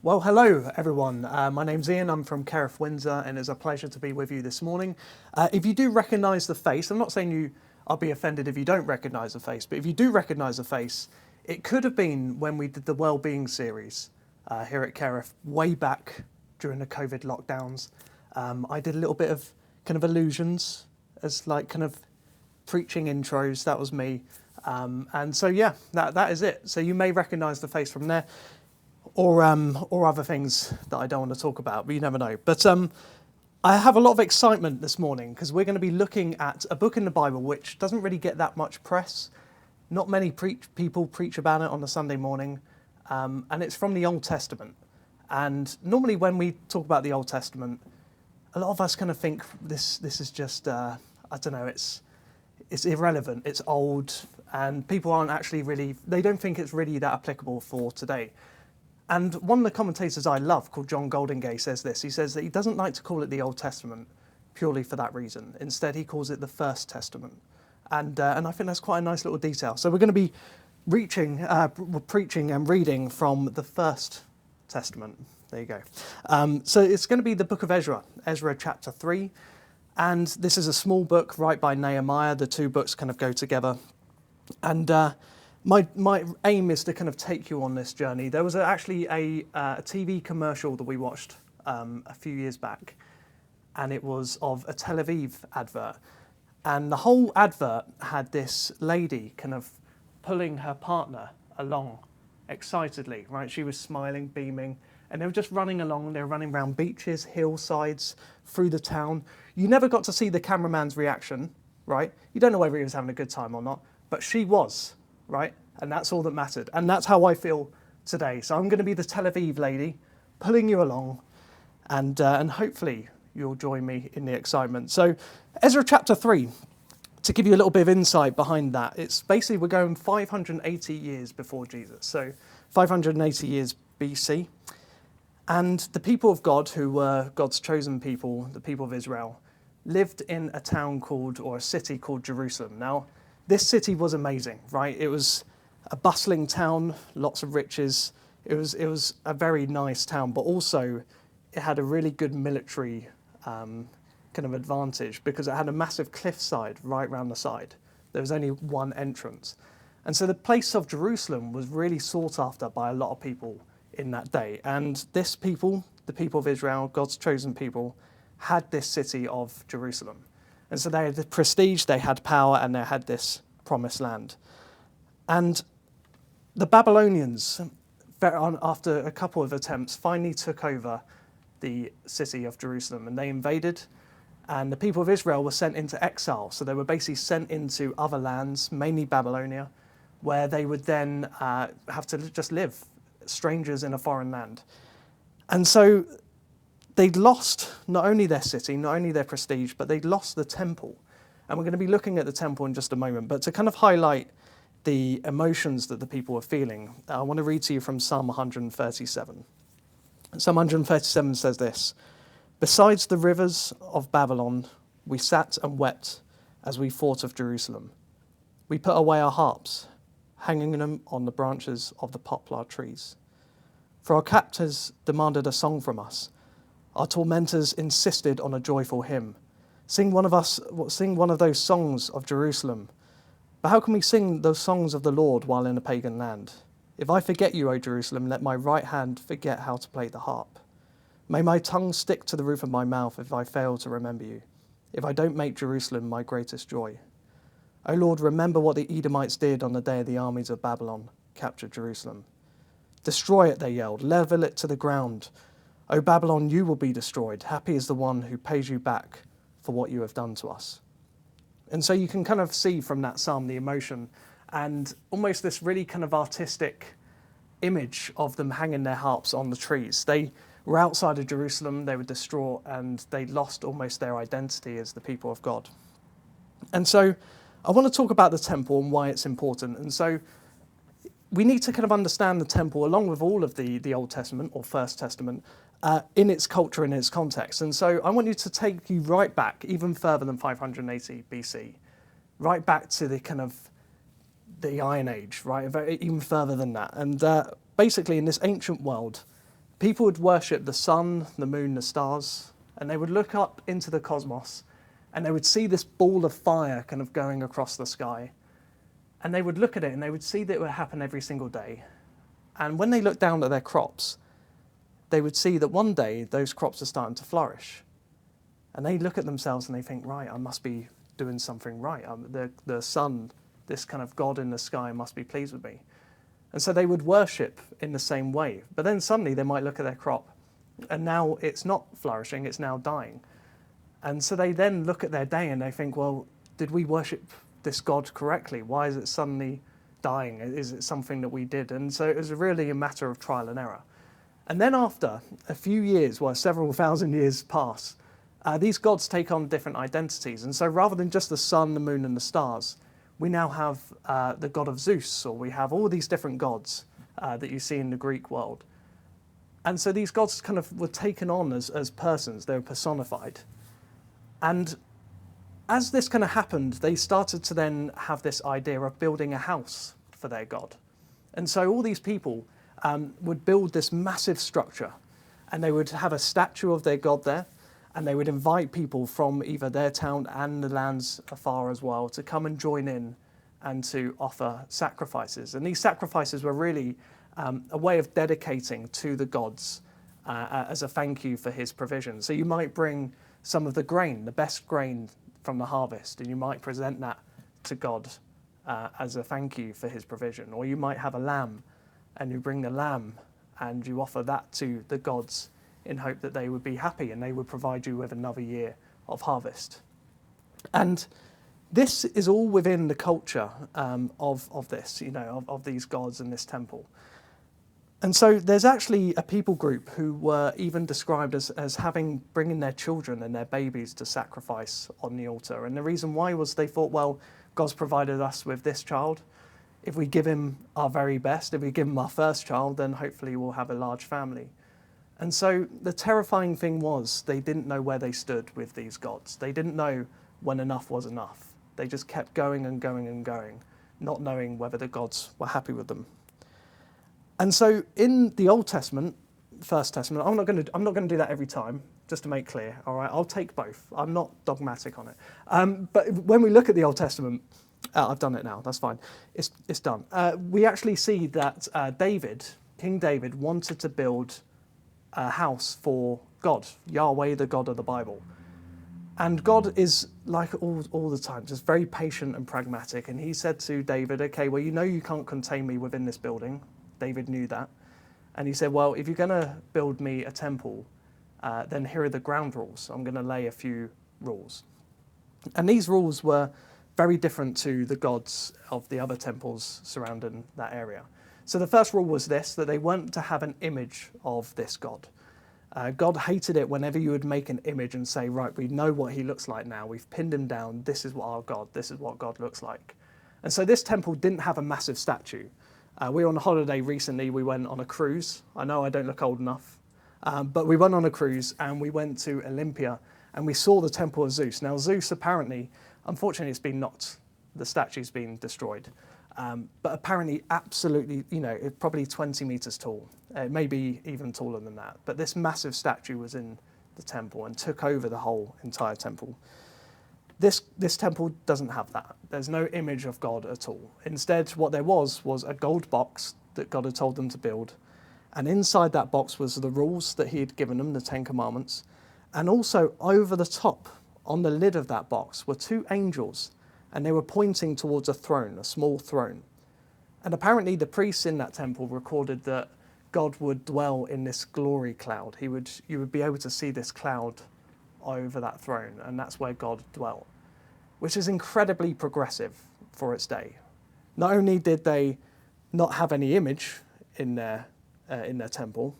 Well, hello everyone. My name's Ian. I'm from Kerith, Windsor, and it's a pleasure to be with you this morning. If you do recognise the face, I'm not saying I'll be offended if you don't recognise the face, but if you do recognise the face, it could have been when we did the Wellbeing series here at Kerith way back during the COVID lockdowns. I did a little bit of kind of illusions as like kind of preaching intros. That was me. And so, yeah, that is it. So you may recognise the face from there. Or other things that I don't want to talk about, but you never know. But I have a lot of excitement this morning because we're going to be looking at a book in the Bible which doesn't really get that much press. Not many people preach about it on a Sunday morning, and it's from the Old Testament. And normally when we talk about the Old Testament, a lot of us kind of think this is just, I don't know, it's irrelevant, it's old, and people aren't actually really, they don't think it's really that applicable for today. And one of the commentators I love, called John Goldingay, says this. He says that he doesn't like to call it the Old Testament purely for that reason. Instead, he calls it the First Testament. And I think that's quite a nice little detail. So we're going to be preaching and reading from the First Testament. There you go. So it's going to be the book of Ezra chapter 3. And this is a small book, right by Nehemiah. The two books kind of go together. And My aim is to kind of take you on this journey. There was actually a TV commercial that we watched a few years back, and it was of a Tel Aviv advert. And the whole advert had this lady kind of pulling her partner along excitedly, right? She was smiling, beaming, and they were just running along. They were running around beaches, hillsides, through the town. You never got to see the cameraman's reaction, right? You don't know whether he was having a good time or not, but she was. Right? And that's all that mattered. And that's how I feel today. So I'm going to be the Tel Aviv lady, pulling you along, and hopefully you'll join me in the excitement. So Ezra chapter 3, to give you a little bit of insight behind that, it's basically we're going 580 years before Jesus. So 580 years BC. And the people of God, who were God's chosen people, the people of Israel, lived in a town called, or a city called Jerusalem. Now, this city was amazing, right? It was a bustling town, lots of riches. It was a very nice town, but also it had a really good military kind of advantage because it had a massive cliffside right round the side. There was only one entrance. And so the place of Jerusalem was really sought after by a lot of people in that day. And this people, the people of Israel, God's chosen people, had this city of Jerusalem. And so they had the prestige, they had power, and they had this promised land. And the Babylonians, after a couple of attempts, finally took over the city of Jerusalem, and they invaded, and the people of Israel were sent into exile. So they were basically sent into other lands, mainly Babylonia, where they would then have to just live, strangers in a foreign land. And so they'd lost not only their city, not only their prestige, but they'd lost the temple. And we're going to be looking at the temple in just a moment. But to kind of highlight the emotions that the people were feeling, I want to read to you from Psalm 137. Psalm 137 says this: "Besides the rivers of Babylon, we sat and wept as we thought of Jerusalem. We put away our harps, hanging them on the branches of the poplar trees. For our captors demanded a song from us. Our tormentors insisted on a joyful hymn. Sing one of those songs of Jerusalem. But how can we sing those songs of the Lord while in a pagan land? If I forget you, O Jerusalem, let my right hand forget how to play the harp. May my tongue stick to the roof of my mouth if I fail to remember you, if I don't make Jerusalem my greatest joy. O Lord, remember what the Edomites did on the day the armies of Babylon captured Jerusalem. Destroy it, they yelled, level it to the ground. O Babylon, you will be destroyed. Happy is the one who pays you back for what you have done to us." And so you can kind of see from that psalm the emotion and almost this really kind of artistic image of them hanging their harps on the trees. They were outside of Jerusalem, they were distraught, and they lost almost their identity as the people of God. And so I want to talk about the temple and why it's important. And so we need to kind of understand the temple along with all of the Old Testament or First Testament in its culture and its context. And so I want you to take you right back, even further than 580 BC, right back to the kind of the Iron Age, right? Even further than that. And basically in this ancient world, people would worship the sun, the moon, the stars, and they would look up into the cosmos and they would see this ball of fire kind of going across the sky. And they would look at it and they would see that it would happen every single day. And when they looked down at their crops, they would see that one day those crops are starting to flourish. And they look at themselves and they think, right, I must be doing something right. The sun, this kind of God in the sky, must be pleased with me. And so they would worship in the same way. But then suddenly they might look at their crop and now it's not flourishing, it's now dying. And so they then look at their day and they think, well, did we worship this God correctly? Why is it suddenly dying? Is it something that we did? And so it was really a matter of trial and error. And then after a few years, well, several thousand years pass, these gods take on different identities. And so rather than just the sun, the moon, and the stars, we now have the god of Zeus, or we have all these different gods that you see in the Greek world. And so these gods kind of were taken on as persons, they were personified. And as this kind of happened, they started to then have this idea of building a house for their god. And so all these people would build this massive structure, and they would have a statue of their god there, and they would invite people from either their town and the lands afar as well to come and join in and to offer sacrifices. And these sacrifices were really a way of dedicating to the gods as a thank you for his provision. So you might bring some of the grain, the best grain from the harvest, and you might present that to God as a thank you for his provision. Or you might have a lamb, and you bring the lamb and you offer that to the gods in hope that they would be happy and they would provide you with another year of harvest. And this is all within the culture of this, of these gods and this temple. And so there's actually a people group who were even described as bringing their children and their babies to sacrifice on the altar. And the reason why was they thought, well, God's provided us with this child. If we give him our very best, if we give him our first child, then hopefully we'll have a large family. And so the terrifying thing was they didn't know where they stood with these gods. They didn't know when enough was enough. They just kept going and going and going, not knowing whether the gods were happy with them. And so in the Old Testament, First Testament, I'm not going to do that every time, just to make clear. All right, I'll take both. I'm not dogmatic on it. But when we look at the Old Testament, I've done it now. That's fine. It's done. We actually see that King David, wanted to build a house for God, Yahweh, the God of the Bible. And God is, like all the time, just very patient and pragmatic. And he said to David, okay, well, you can't contain me within this building. David knew that. And he said, well, if you're going to build me a temple, then here are the ground rules. I'm going to lay a few rules. And these rules were very different to the gods of the other temples surrounding that area. So the first rule was this, that they weren't to have an image of this god. God hated it whenever you would make an image and say, right, we know what he looks like now. We've pinned him down. This is what our God, this is what God looks like. And so this temple didn't have a massive statue. We were on a holiday recently. We went on a cruise. I know I don't look old enough, but we went on a cruise and we went to Olympia and we saw the temple of Zeus. Now, Zeus apparently, unfortunately, it's been knocked. The statue's been destroyed. But apparently, absolutely, it's probably 20 meters tall. Maybe even taller than that. But this massive statue was in the temple and took over the whole entire temple. This temple doesn't have that. There's no image of God at all. Instead, what there was a gold box that God had told them to build. And inside that box was the rules that he had given them, the 10 Commandments. And also over the top, on the lid of that box, were 2 angels. And they were pointing towards a throne, a small throne. And apparently the priests in that temple recorded that God would dwell in this glory cloud. You would be able to see this cloud over that throne, and that's where God dwelt, which is incredibly progressive for its day. Not only did they not have any image in their temple,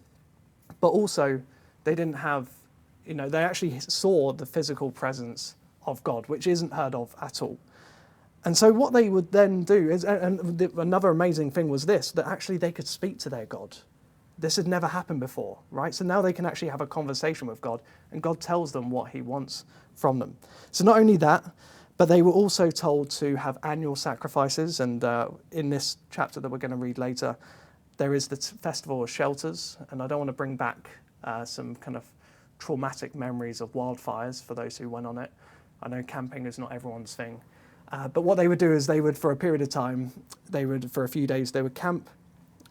but also they didn't have, they actually saw the physical presence of God, which isn't heard of at all. And so what they would then do is, another amazing thing was this, that actually they could speak to their God. This had never happened before, right? So now they can actually have a conversation with God, and God tells them what he wants from them. So not only that, but they were also told to have annual sacrifices, and in this chapter that we're going to read later, There is the Festival of Shelters, and I don't want to bring back some kind of traumatic memories of wildfires for those who went on it. I know camping is not everyone's thing. But what they would do is they would, for a period of time, for a few days, they would camp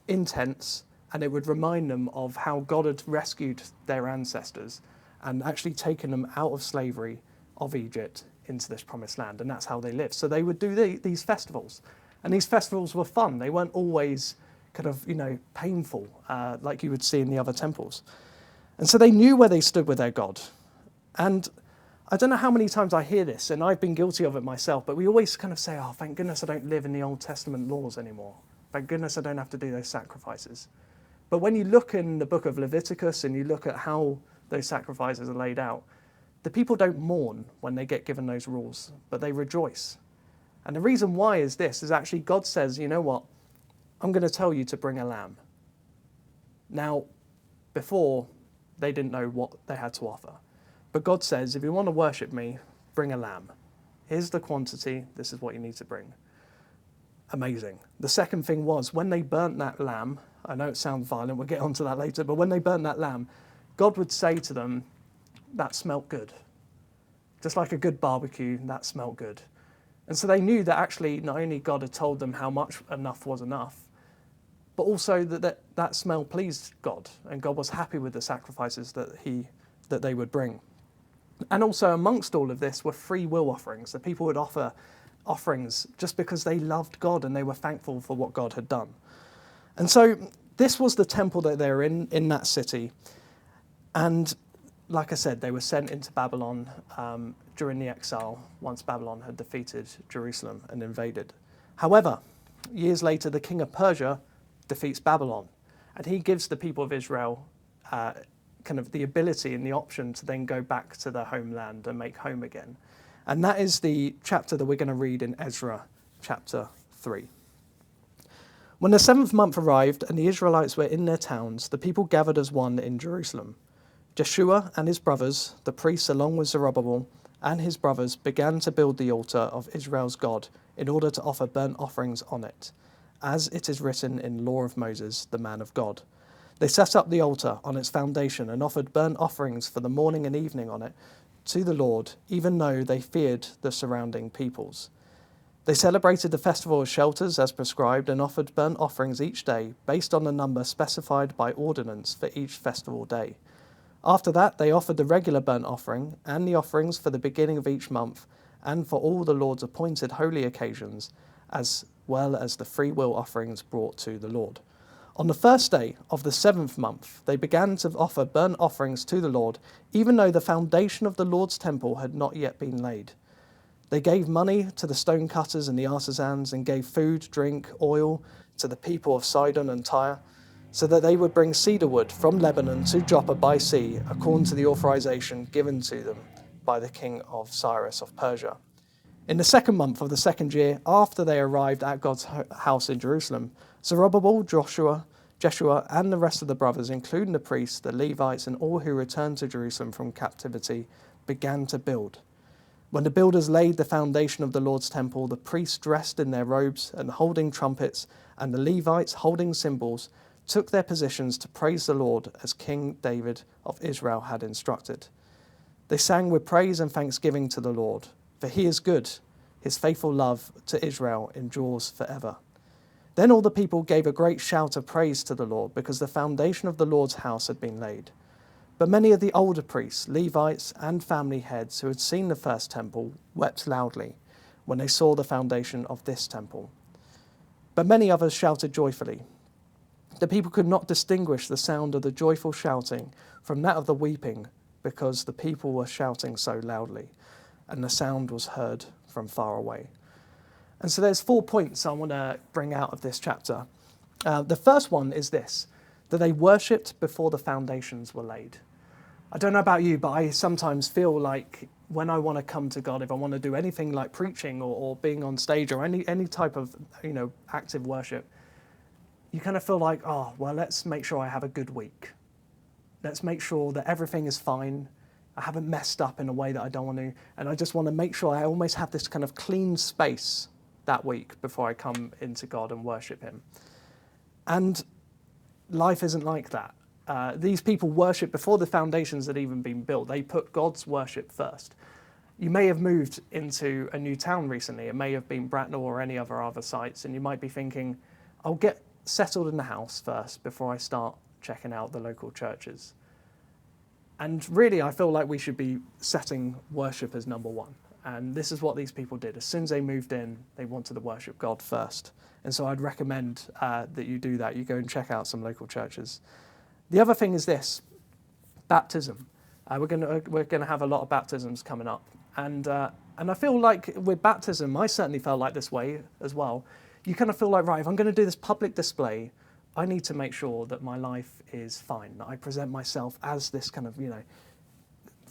in tents, and it would remind them of how God had rescued their ancestors and actually taken them out of slavery of Egypt into this promised land, and that's how they lived. So they would do these festivals, and these festivals were fun. They weren't always kind of, painful like you would see in the other temples. And so they knew where they stood with their God. And I don't know how many times I hear this, and I've been guilty of it myself, but we always kind of say, oh, thank goodness I don't live in the Old Testament laws anymore. Thank goodness I don't have to do those sacrifices. But when you look in the book of Leviticus and you look at how those sacrifices are laid out, the people don't mourn when they get given those rules, but they rejoice. And the reason why is this, is actually God says, you know what, I'm going to tell you to bring a lamb. Now, before, they didn't know what they had to offer. But God says, if you want to worship me, bring a lamb. Here's the quantity, this is what you need to bring. Amazing. The second thing was, when they burnt that lamb, I know it sounds violent, we'll get onto that later, but when they burnt that lamb, God would say to them, that smelt good. Just like a good barbecue, that smelt good. And so they knew that actually not only God had told them how much enough was enough, but also that smell pleased God, and God was happy with the sacrifices that they would bring. And also amongst all of this were free will offerings. The people would offer offerings just because they loved God and they were thankful for what God had done. And so this was the temple that they were in that city. And like I said, they were sent into Babylon during the exile, once Babylon had defeated Jerusalem and invaded. However, years later, the king of Persia defeats Babylon, and he gives the people of Israel kind of the ability and the option to then go back to their homeland and make home again. And that is the chapter that we're going to read in Ezra chapter 3. When the 7th month arrived and the Israelites were in their towns, the people gathered as one in Jerusalem. Jeshua and his brothers, the priests along with Zerubbabel and his brothers, began to build the altar of Israel's God in order to offer burnt offerings on it, as it is written in the law of Moses, the man of God. They set up the altar on its foundation and offered burnt offerings for the morning and evening on it to the Lord, even though they feared the surrounding peoples. They celebrated the festival of shelters as prescribed and offered burnt offerings each day based on the number specified by ordinance for each festival day. After that, they offered the regular burnt offering and the offerings for the beginning of each month and for all the Lord's appointed holy occasions, as well as the free will offerings brought to the Lord. On the first day of the 7th month, they began to offer burnt offerings to the Lord, even though the foundation of the Lord's temple had not yet been laid. They gave money to the stone cutters and the artisans, and gave food, drink, oil to the people of Sidon and Tyre, so that they would bring cedar wood from Lebanon to Joppa by sea, according to the authorization given to them by the king of Cyrus of Persia. In the 2nd month of the 2nd year, after they arrived at God's house in Jerusalem, Zerubbabel, Jeshua, and the rest of the brothers, including the priests, the Levites, and all who returned to Jerusalem from captivity, began to build. When the builders laid the foundation of the Lord's temple, the priests dressed in their robes and holding trumpets, and the Levites holding cymbals, took their positions to praise the Lord as King David of Israel had instructed. They sang with praise and thanksgiving to the Lord, for he is good, his faithful love to Israel endures forever. Then all the people gave a great shout of praise to the Lord, because the foundation of the Lord's house had been laid. But many of the older priests, Levites, and family heads who had seen the first temple wept loudly when they saw the foundation of this temple. But many others shouted joyfully. The people could not distinguish the sound of the joyful shouting from that of the weeping, because the people were shouting so loudly, and the sound was heard from far away. And so there's 4 points I want to bring out of this chapter. The first one is this, that they worshipped before the foundations were laid. I don't know about you, but I sometimes feel like when I want to come to God, if I want to do anything like preaching or being on stage or any type of active worship, you kind of feel like, oh, well, let's make sure I have a good week. Let's make sure that everything is fine. I haven't messed up in a way that I don't want to. And I just want to make sure I almost have this kind of clean space that week before I come into God and worship him. And life isn't like that. These people worship before the foundations had even been built. They put God's worship first. You may have moved into a new town recently. It may have been Bracknell or any other sites, and you might be thinking, I'll get settled in the house first before I start checking out the local churches. And really, I feel like we should be setting worship as number one. And this is what these people did. As soon as they moved in, they wanted to worship God first. And so I'd recommend that you do that. You go and check out some local churches. The other thing is this, baptism. We're going to have a lot of baptisms coming up. And I feel like with baptism, I certainly felt like this way as well. You kind of feel like, right, if I'm going to do this public display, I need to make sure that my life is fine, that I present myself as this kind of,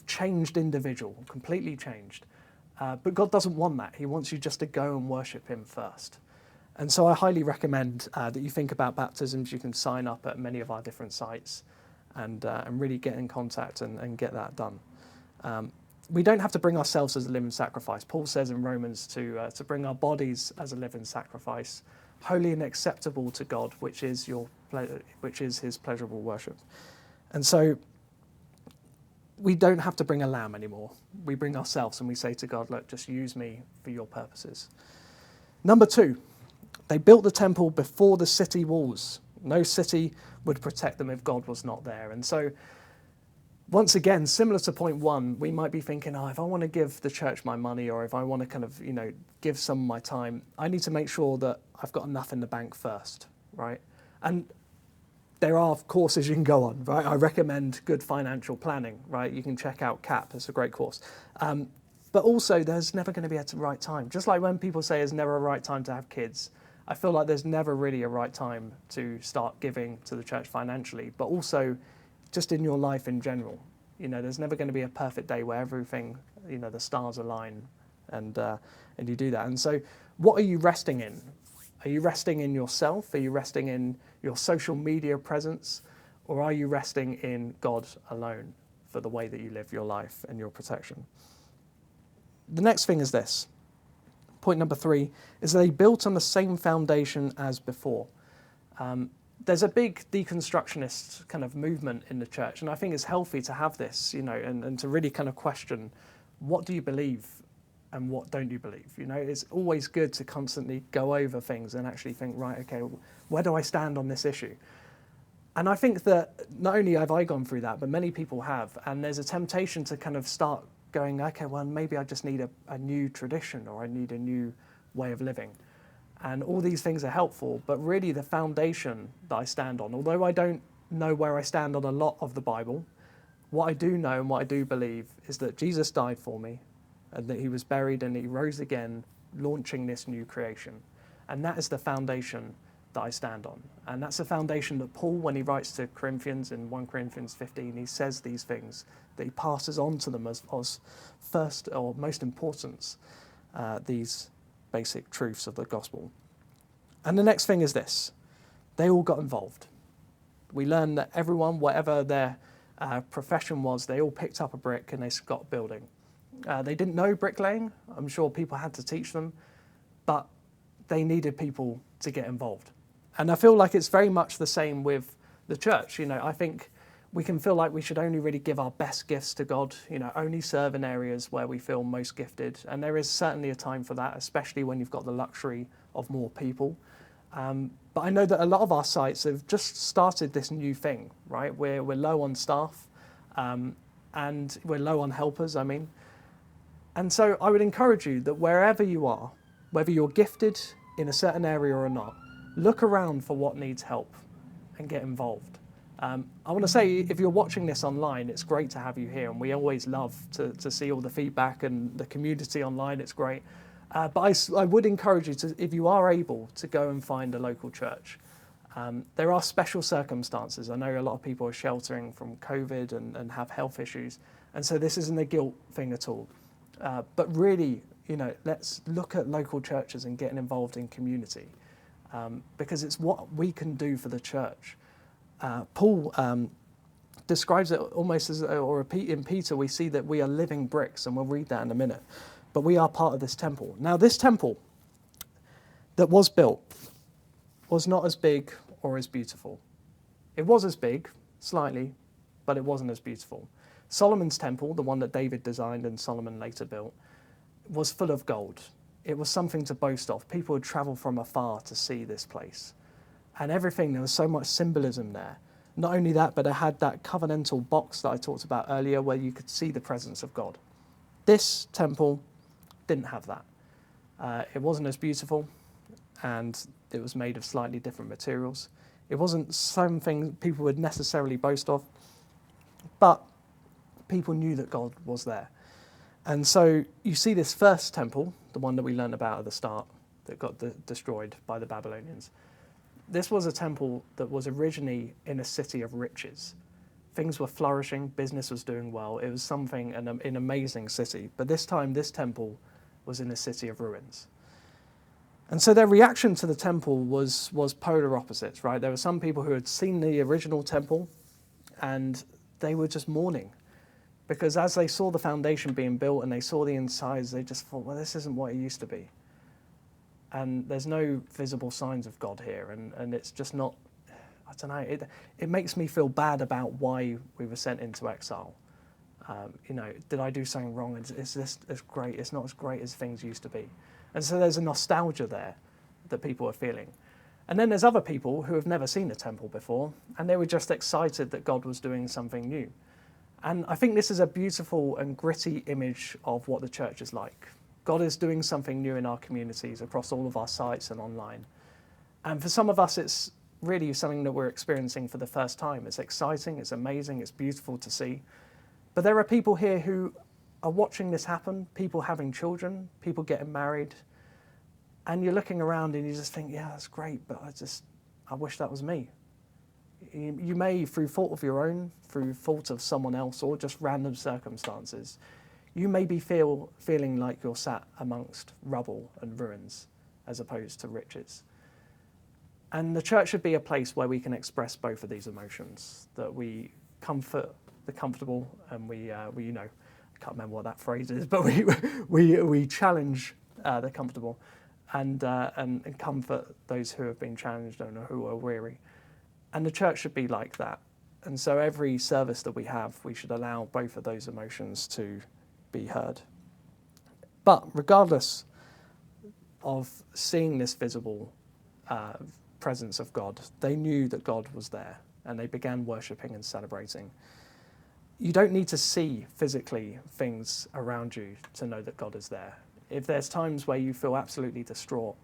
changed individual, completely changed. But God doesn't want that. He wants you just to go and worship him first. And so I highly recommend that you think about baptisms. You can sign up at many of our different sites and really get in contact and get that done. We don't have to bring ourselves as a living sacrifice. Paul says in Romans to bring our bodies as a living sacrifice, holy and acceptable to God, which is his pleasurable worship. And so we don't have to bring a lamb anymore. We bring ourselves and we say to God, look, just use me for your purposes. Number 2, they built the temple before the city walls. No city would protect them if God was not there. And so once again, similar to point 1, we might be thinking, if I want to give the church my money, or if I want to kind of, give some of my time, I need to make sure that I've got enough in the bank first, right? And there are courses you can go on, right? I recommend good financial planning, right? You can check out CAP, it's a great course. But also, there's never going to be a right time. Just like when people say there's never a right time to have kids, I feel like there's never really a right time to start giving to the church financially, but also just in your life in general. There's never going to be a perfect day where everything, the stars align and you do that. And so what are you resting in? Are you resting in yourself? Are you resting in your social media presence? Or are you resting in God alone for the way that you live your life and your protection? The next thing is this. Point number 3 is they built on the same foundation as before. There's a big deconstructionist kind of movement in the church, and I think it's healthy to have this, and to really kind of question, what do you believe and what don't you believe? It's always good to constantly go over things and actually think, right, okay, where do I stand on this issue? And I think that not only have I gone through that, but many people have, and there's a temptation to kind of start going, okay, well, maybe I just need a new tradition, or I need a new way of living. And all these things are helpful, but really the foundation that I stand on, although I don't know where I stand on a lot of the Bible, what I do know and what I do believe is that Jesus died for me, and that he was buried and he rose again, launching this new creation. And that is the foundation that I stand on. And that's the foundation that Paul, when he writes to Corinthians in 1 Corinthians 15, he says these things, that he passes on to them as first or most importance, these basic truths of the gospel. And the next thing is this. They all got involved. We learned that everyone, whatever their profession was, they all picked up a brick and they got building. They didn't know bricklaying. I'm sure people had to teach them, but they needed people to get involved. And I feel like it's very much the same with the church. I think we can feel like we should only really give our best gifts to God, only serve in areas where we feel most gifted. And there is certainly a time for that, especially when you've got the luxury of more people. But I know that a lot of our sites have just started this new thing, right? We're low on staff, and we're low on helpers, And so I would encourage you that wherever you are, whether you're gifted in a certain area or not, look around for what needs help and get involved. I want to say, if you're watching this online, it's great to have you here, and we always love to see all the feedback and the community online. It's great. But I would encourage you to, if you are able, to go and find a local church. There are special circumstances. I know a lot of people are sheltering from COVID and have health issues, and so this isn't a guilt thing at all. But really, let's look at local churches and getting involved in community, because it's what we can do for the church. Paul describes it almost as, in Peter, we see that we are living bricks, and we'll read that in a minute. But we are part of this temple. Now, this temple that was built was not as big or as beautiful. It was as big, slightly, but it wasn't as beautiful. Solomon's temple, the one that David designed and Solomon later built, was full of gold. It was something to boast of. People would travel from afar to see this place. And everything, there was so much symbolism there. Not only that, but it had that covenantal box that I talked about earlier where you could see the presence of God. This temple didn't have that. It wasn't as beautiful, and it was made of slightly different materials. It wasn't something people would necessarily boast of, but people knew that God was there. And so you see this first temple, the one that we learned about at the start, that got destroyed by the Babylonians. This was a temple that was originally in a city of riches. Things were flourishing, business was doing well. It was something, an amazing city. But this time, this temple was in a city of ruins. And so their reaction to the temple was polar opposites, right? There were some people who had seen the original temple and they were just mourning. Because as they saw the foundation being built and they saw the insides, they just thought, well, this isn't what it used to be. And there's no visible signs of God here. And it's just not, I don't know, it makes me feel bad about why we were sent into exile. Did I do something wrong? Is this as great? It's not as great as things used to be. And so there's a nostalgia there that people are feeling. And then there's other people who have never seen the temple before, and they were just excited that God was doing something new. And I think this is a beautiful and gritty image of what the church is like. God is doing something new in our communities across all of our sites and online. And for some of us, it's really something that we're experiencing for the first time. It's exciting, it's amazing, it's beautiful to see. But there are people here who are watching this happen, people having children, people getting married, and you're looking around and you just think, yeah, that's great, but I wish that was me. You may, through fault of your own, through fault of someone else, or just random circumstances, you may be feeling like you're sat amongst rubble and ruins as opposed to riches. And the church should be a place where we can express both of these emotions, that we comfort the comfortable and we I can't remember what that phrase is, but we challenge the comfortable and comfort those who have been challenged and who are weary. And the church should be like that. And so every service that we have, we should allow both of those emotions to be heard. But regardless of seeing this visible presence of God, they knew that God was there and they began worshipping and celebrating. You don't need to see physically things around you to know that God is there. If there's times where you feel absolutely distraught,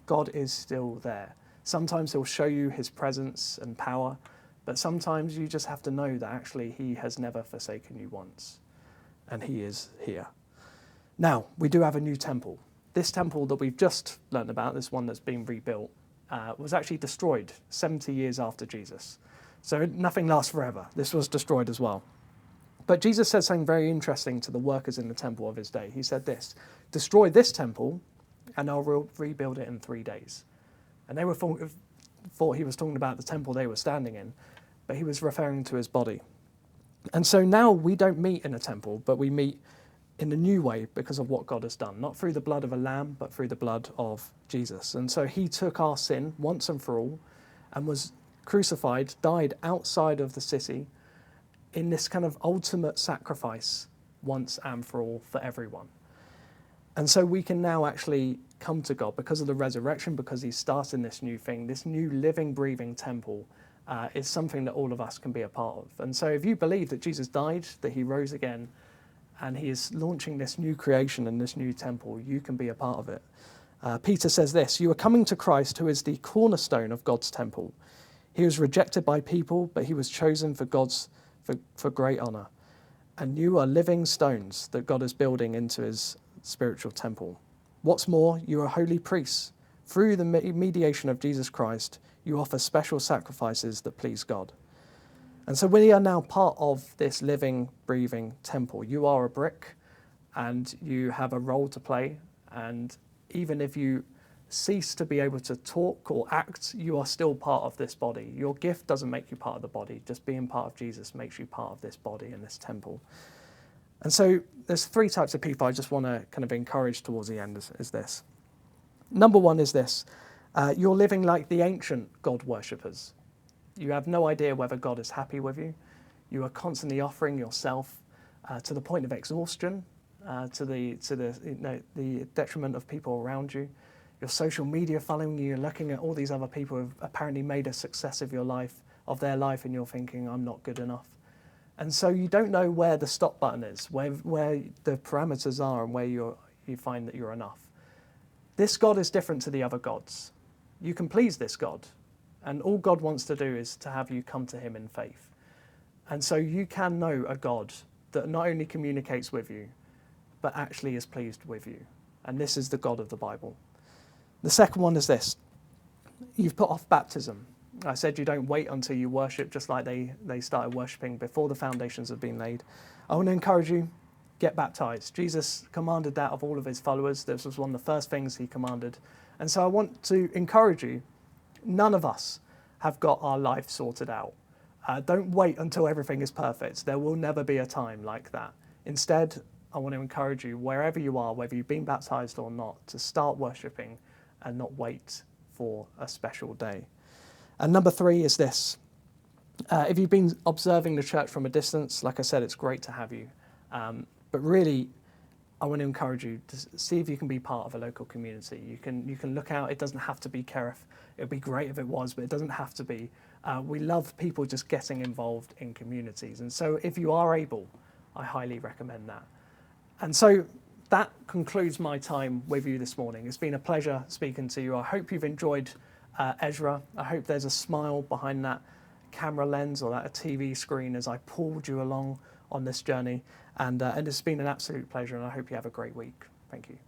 God is still there. Sometimes he'll show you his presence and power, but sometimes you just have to know that actually he has never forsaken you once, and he is here. Now, we do have a new temple. This temple that we've just learned about, this one that's been rebuilt, was actually destroyed 70 years after Jesus. So nothing lasts forever. This was destroyed as well. But Jesus said something very interesting to the workers in the temple of his day. He said this, destroy this temple and I'll rebuild it in 3 days. And they thought he was talking about the temple they were standing in, but he was referring to his body. And so now we don't meet in a temple, but we meet in a new way because of what God has done, not through the blood of a lamb, but through the blood of Jesus. And so he took our sin once and for all and was crucified, died outside of the city in this kind of ultimate sacrifice once and for all for everyone. And so we can now actually come to God because of the resurrection, because he's starting this new thing, this new living, breathing temple is something that all of us can be a part of. And so if you believe that Jesus died, that he rose again, and he is launching this new creation and this new temple, you can be a part of it. Peter says this, you are coming to Christ, who is the cornerstone of God's temple. He was rejected by people, but he was chosen for great honour. And you are living stones that God is building into his spiritual temple. What's more, you are holy priests. Through the mediation of Jesus Christ, you offer special sacrifices that please God. And so we are now part of this living, breathing temple. You are a brick and you have a role to play. And even if you cease to be able to talk or act, you are still part of this body. Your gift doesn't make you part of the body. Just being part of Jesus makes you part of this body and this temple. And so there's 3 types of people I just want to kind of encourage towards the end is this. Number 1 is this. You're living like the ancient God worshippers. You have no idea whether God is happy with you. You are constantly offering yourself to the point of exhaustion, to the detriment of people around you. Your social media following you, you're looking at all these other people who have apparently made a success of their life, and you're thinking, I'm not good enough. And so you don't know where the stop button is, where the parameters are, and where you find that you're enough. This God is different to the other gods. You can please this God, and all God wants to do is to have you come to him in faith. And so you can know a God that not only communicates with you, but actually is pleased with you. And this is the God of the Bible. The second one is this. You've put off baptism. I said you don't wait until you worship, just like they started worshipping before the foundations have been laid. I want to encourage you, get baptized. Jesus commanded that of all of his followers. This was one of the first things he commanded. And so I want to encourage you, none of us have got our life sorted out. Don't wait until everything is perfect. There will never be a time like that. Instead, I want to encourage you, wherever you are, whether you've been baptized or not, to start worshipping and not wait for a special day. And number 3 is this. If you've been observing the church from a distance, like I said, it's great to have you. But really, I want to encourage you to see if you can be part of a local community. You can look out. It doesn't have to be Kerith. It would be great if it was, but it doesn't have to be. We love people just getting involved in communities. And so if you are able, I highly recommend that. And so that concludes my time with you this morning. It's been a pleasure speaking to you. I hope you've enjoyed Ezra. I hope there's a smile behind that camera lens or that TV screen as I pulled you along on this journey. And it's been an absolute pleasure, and I hope you have a great week. Thank you.